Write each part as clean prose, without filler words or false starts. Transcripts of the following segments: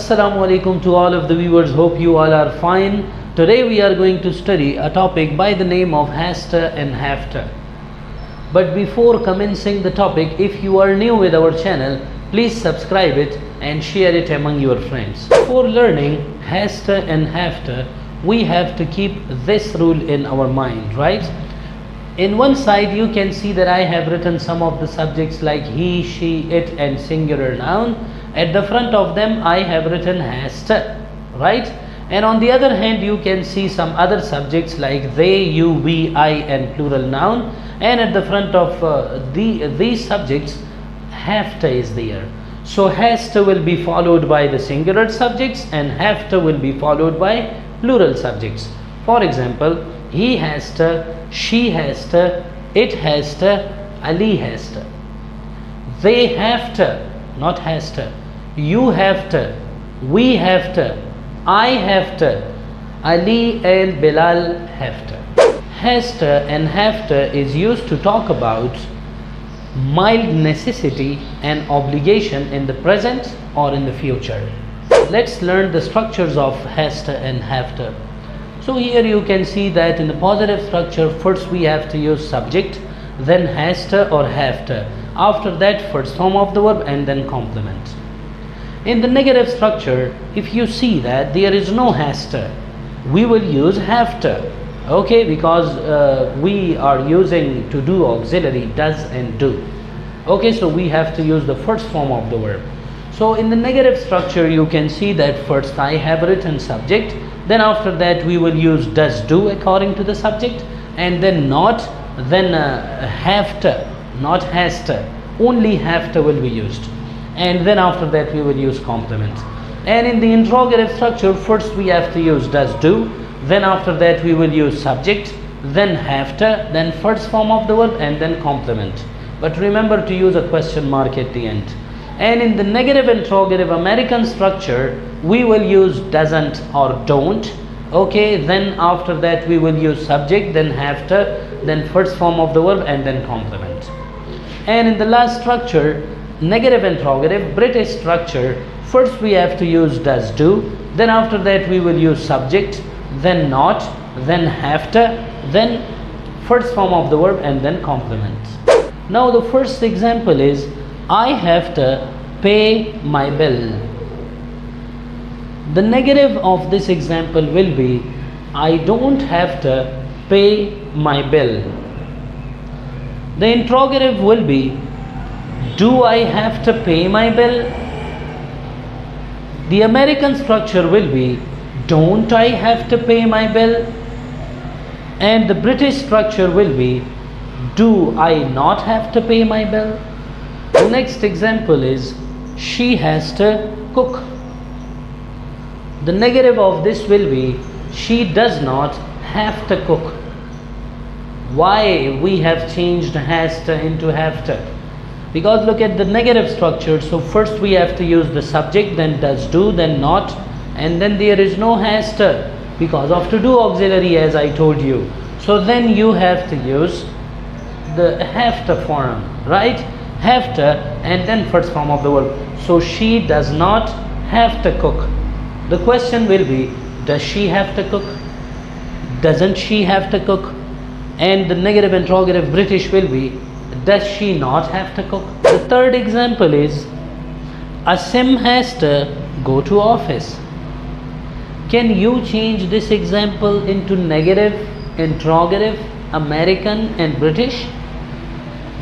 Assalamu alaikum to all of the viewers. Hope you all are fine. Today we are going to study a topic by the name of has to and have to. But before commencing the topic, if you are new with our channel, please subscribe it and share it among your friends. For learning has to and have to, we have to keep this rule in our mind, right? In one side you can see that I have written some of the subjects like he, she, it and singular noun. At the front of them I have written has to, right? And on the other hand you can see some other subjects like they, you, we, I and plural noun. And at the front of these subjects have to is there. So has to will be followed by the singular subjects and have to will be followed by plural subjects. For example, he has to, she has to, it has to, Ali has to. They have to, not has to. You have to, we have to, I have to, Ali and Bilal have to. Has to and have to is used to talk about mild necessity and obligation in the present or in the future. Let's learn the structures of has to and have to. So here you can see that in the positive structure, first we have to use subject, then has to or have to. After that, first form of the verb and then complement. In the negative structure, if you see that there is no has to, we will use have to. Okay, because we are using to do auxiliary does and do. Okay, so we have to use the first form of the verb. So in the negative structure you can see that first I have written subject, then after that we will use does do according to the subject, and then not, then have to, not has to, only have to will be used, and then after that we will use complement. And in the interrogative structure, first we have to use does do, then after that we will use subject, then have to, then first form of the verb and then complement. But remember to use a question mark at the end. And in the negative interrogative American structure, we will use doesn't or don't. Okay, then after that we will use subject, then have to, then first form of the verb and then complement. And in the last structure, negative interrogative British structure, first we have to use does do, then after that we will use subject, then not, then have to, then first form of the verb and then complement. Now the first example is I have to pay my bill. The negative of this example will be I don't have to pay my bill. The interrogative will be do I have to pay my bill? The American structure will be don't I have to pay my bill? And the British structure will be do I not have to pay my bill? The next example is she has to cook. The negative of this will be she does not have to cook. Why we have changed has to into have to? Because look at the negative structure. So first we have to use the subject, then does do, then not, and then there is no has to because of to do auxiliary as I told you. So then you have to use the have to form, right? Have to and then first form of the verb. So she does not have to cook. The question will be does she have to cook? Doesn't she have to cook? And the negative interrogative British will be does she not have to cook? The third example is Asim has to go to office. Can you change this example into negative, interrogative, American and British?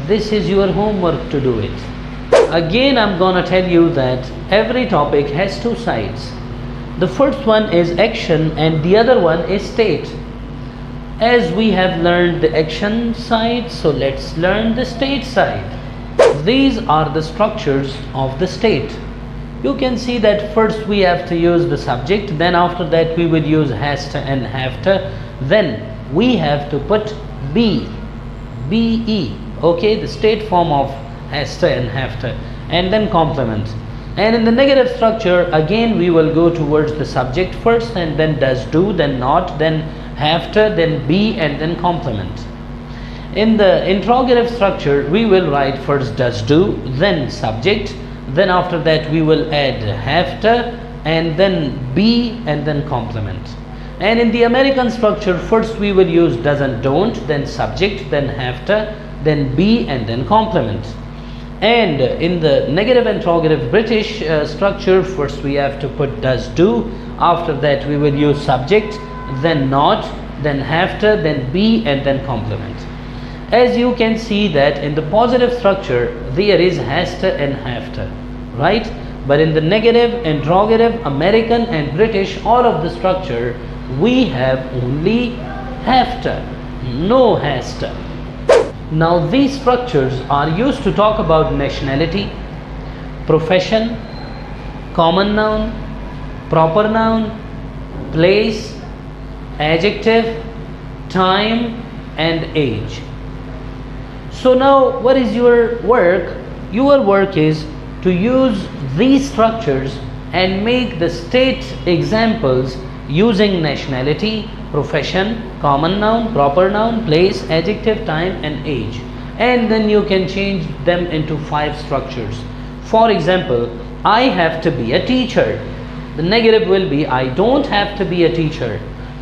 This is your homework to do it. Again I'm gonna tell you that every topic has two sides. The first one is action and the other one is state. As we have learned the action side, so let's learn the state side. These are the structures of the state. You can see that first we have to use the subject, then after that we will use has to and have to, then we have to put be, be, okay, the state form of has to and have to, and then complement. And in the negative structure again we will go towards the subject first and then does do, then not, then have to, then be and then complement. In the interrogative structure we will write first does do, then subject, then after that we will add have to, and then be and then complement. And in the American structure, first we will use does and don't, then subject, then have to, then be and then complement. And in the negative interrogative British structure, first we have to put does do, after that we will use subject, then not, then have to, then be and then complement. As you can see that in the positive structure there is has to and have to, right? But in the negative interrogative American and British, all of the structure, we have only have to, no has to. Now these structures are used to talk about nationality, profession, common noun, proper noun, place, adjective, time and age. So now what is your work? Your work is to use these structures and make the state examples using nationality, profession, common noun, proper noun, place, adjective, time and age. And then you can change them into 5 structures. For example, I have to be a teacher. The negative will be I don't have to be a teacher.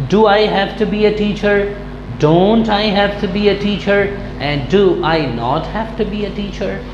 Do I have to be a teacher? Don't I have to be a teacher? And do I not have to be a teacher?